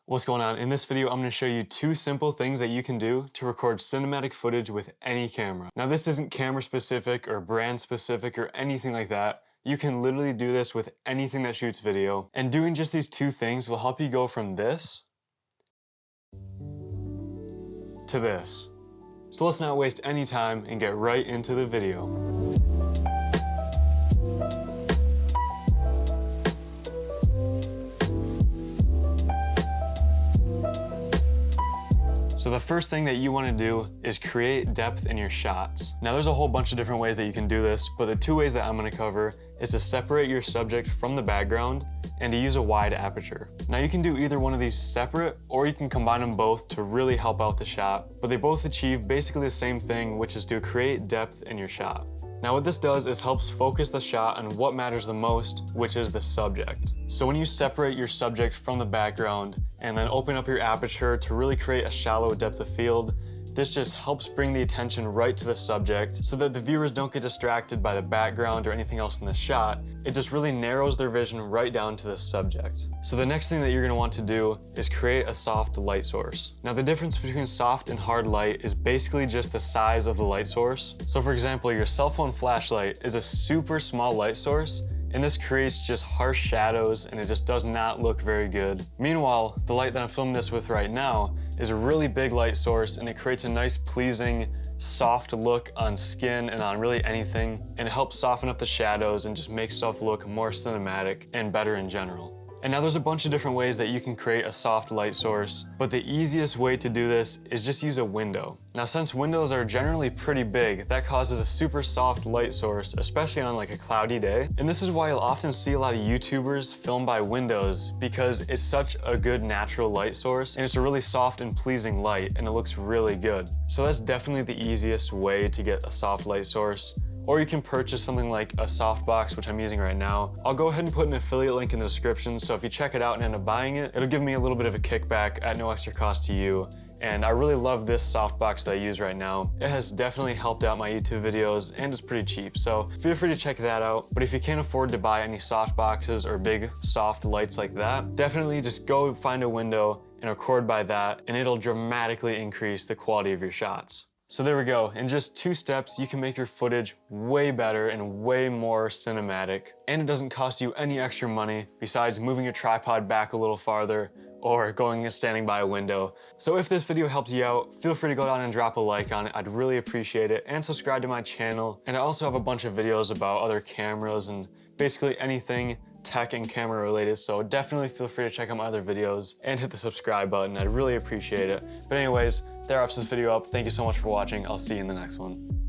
What's going on? In this video, I'm going to show you two simple things that you can do to record cinematic footage with any camera. Now, this isn't camera specific or brand specific or anything like that. You can literally do this with anything that shoots video. And doing just these two things will help you go from this to this. So let's not waste any time and get right into the video. So the first thing that you want to do is create depth in your shots. Now there's a whole bunch of different ways that you can do this, but the two ways that I'm going to cover is to separate your subject from the background and to use a wide aperture. Now you can do either one of these separate, or you can combine them both to really help out the shot, but they both achieve basically the same thing, which is to create depth in your shot. Now what this does is helps focus the shot on what matters the most, which is the subject. So when you separate your subject from the background and then open up your aperture to really create a shallow depth of field, this just helps bring the attention right to the subject so that the viewers don't get distracted by the background or anything else in the shot. It just really narrows their vision right down to the subject. So the next thing that you're going to want to do is create a soft light source. Now the difference between soft and hard light is basically just the size of the light source. So for example, your cell phone flashlight is a super small light source, and this creates just harsh shadows and it just does not look very good. Meanwhile, the light that I'm filming this with right now is a really big light source, and it creates a nice, pleasing, soft look on skin and on really anything, and it helps soften up the shadows and just make stuff look more cinematic and better in general. And now there's a bunch of different ways that you can create a soft light source, but the easiest way to do this is just use a window. Now since windows are generally pretty big, that causes a super soft light source, especially on like a cloudy day. And this is why you'll often see a lot of YouTubers film by windows, because it's such a good natural light source and it's a really soft and pleasing light and it looks really good. So that's definitely the easiest way to get a soft light source. Or you can purchase something like a softbox, which I'm using right now. I'll go ahead and put an affiliate link in the description, so if you check it out and end up buying it, it'll give me a little bit of a kickback at no extra cost to you. And I really love this softbox that I use right now. It has definitely helped out my YouTube videos and it's pretty cheap, so feel free to check that out. But if you can't afford to buy any softboxes or big soft lights like that, definitely just go find a window and record by that, and it'll dramatically increase the quality of your shots. So there we go. In just 2 steps, you can make your footage way better and way more cinematic. And it doesn't cost you any extra money besides moving your tripod back a little farther or going and standing by a window. So if this video helped you out, feel free to go down and drop a like on it. I'd really appreciate it. And subscribe to my channel. And I also have a bunch of videos about other cameras and basically anything tech and camera related, so definitely feel free to check out my other videos and hit the subscribe button. I'd really appreciate it. But anyways, that wraps this video up. Thank you so much for watching. I'll see you in the next one.